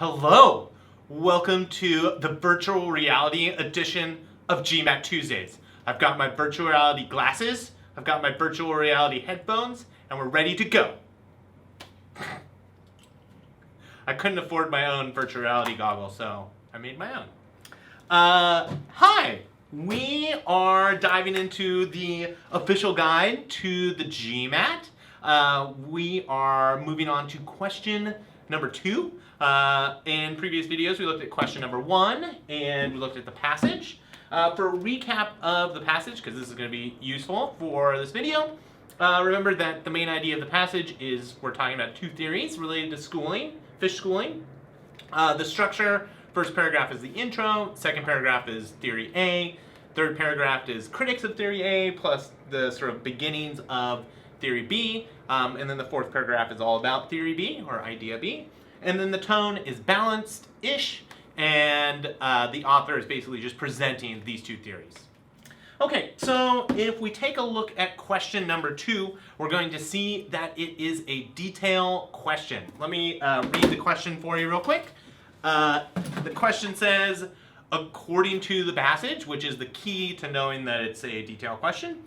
Hello! Welcome to the virtual reality edition of GMAT Tuesdays. I've got my virtual reality glasses, I've got my virtual reality headphones, and we're ready to go. I couldn't afford my own virtual reality goggles, so I made my own. Hi! We are diving into the official guide to the GMAT. We are moving on to question number 2. In previous videos, we looked at question number 1 and we looked at the passage. For a recap of the passage, because this is going to be useful for this video, remember that the main idea of the passage is we're talking about 2 theories related to schooling, fish schooling. The structure, first paragraph is the intro, second paragraph is theory A, third paragraph is critics of theory A plus the sort of beginnings of theory B, and then the fourth paragraph is all about theory B or idea B. And then the tone is balanced-ish, and the author is basically just presenting these 2 theories. Okay, so if we take a look at question number 2, we're going to see that it is a detail question. Let me read the question for you real quick. The question says, according to the passage, which is the key to knowing that it's a detail question,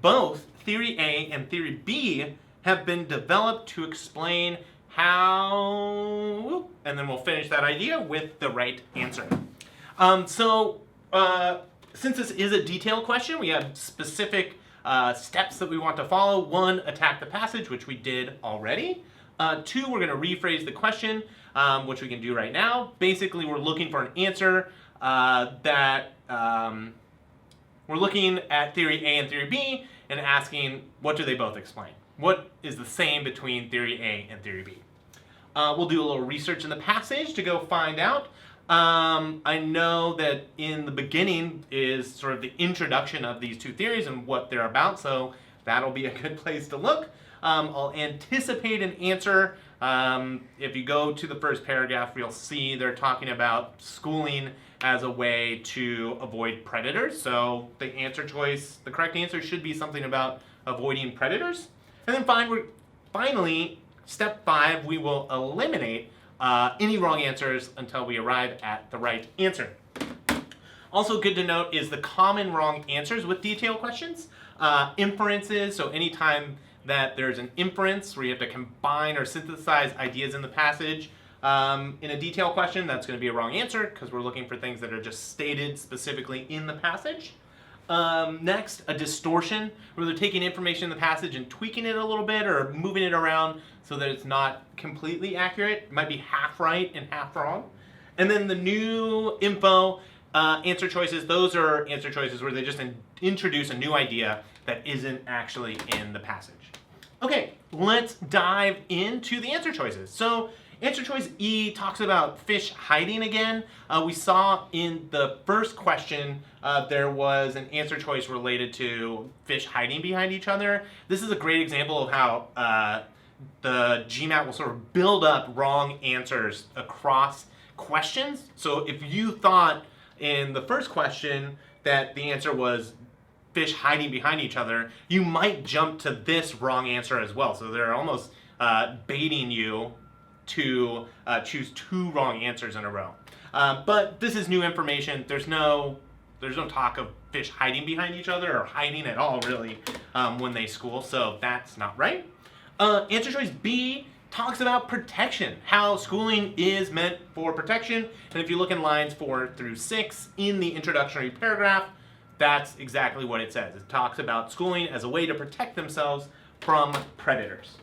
both theory A and theory B have been developed to explain how, and then we'll finish that idea with the right answer. Since this is a detailed question, we have specific steps that we want to follow. 1, attack the passage, which we did already. 2, we're going to rephrase the question, which we can do right now. Basically, we're looking for an answer we're looking at theory A and theory B and asking, what do they both explain? What is the same between theory A and theory B? We'll do a little research in the passage to go find out. I know that in the beginning is sort of the introduction of these 2 theories and what they're about, so that'll be a good place to look. I'll anticipate an answer. If you go to the first paragraph, you'll see they're talking about schooling as a way to avoid predators. So the correct answer should be something about avoiding predators. And then finally, step 5, we will eliminate any wrong answers until we arrive at the right answer. Also good to note is the common wrong answers with detail questions. Inferences, so anytime that there's an inference where you have to combine or synthesize ideas in the passage, in a detail question, that's going to be a wrong answer because we're looking for things that are just stated specifically in the passage. Next, a distortion, where they're taking information in the passage and tweaking it a little bit or moving it around so that it's not completely accurate. It might be half right and half wrong. And then the new info, answer choices, those are answer choices where they just introduce a new idea that isn't actually in the passage. Okay, let's dive into the answer choices. So answer choice E talks about fish hiding again. We saw in the first question there was an answer choice related to fish hiding behind each other. This is a great example of how the GMAT will sort of build up wrong answers across questions. So if you thought in the first question that the answer was fish hiding behind each other, you might jump to this wrong answer as well. So they're almost baiting you to choose 2 wrong answers in a row. But this is new information. There's no talk of fish hiding behind each other or hiding at all, really, when they school. So that's not right. Answer choice B talks about protection, how schooling is meant for protection. And if you look in lines 4 through 6 in the introductory paragraph, that's exactly what it says. It talks about schooling as a way to protect themselves from predators.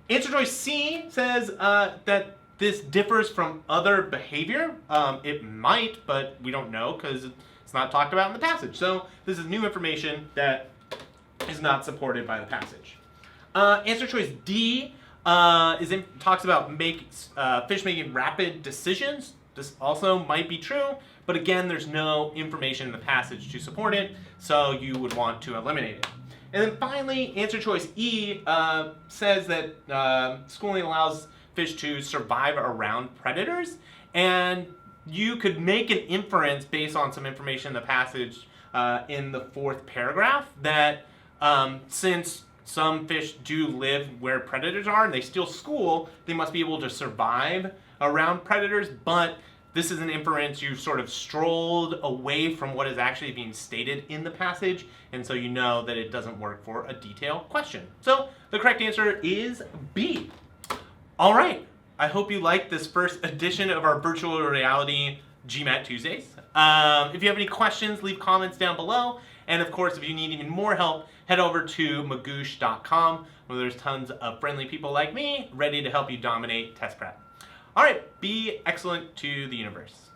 Answer choice C says that this differs from other behavior. It might, but we don't know because it's not talked about in the passage. So this is new information that is not supported by the passage. Answer choice D talks about fish making rapid decisions. This also might be true, but again, there's no information in the passage to support it, so you would want to eliminate it. And then finally, answer choice E says that schooling allows fish to survive around predators, and you could make an inference based on some information in the passage in the 4th paragraph that since some fish do live where predators are and they still school, they must be able to survive around predators, but this is an inference. You sort of strolled away from what is actually being stated in the passage, and so you know that it doesn't work for a detailed question. So the correct answer is B. All right, I hope you liked this first edition of our virtual reality GMAT Tuesdays. If you have any questions, leave comments down below. And of course, if you need even more help, head over to magoosh.com, where there's tons of friendly people like me ready to help you dominate test prep. All right, be excellent to the universe.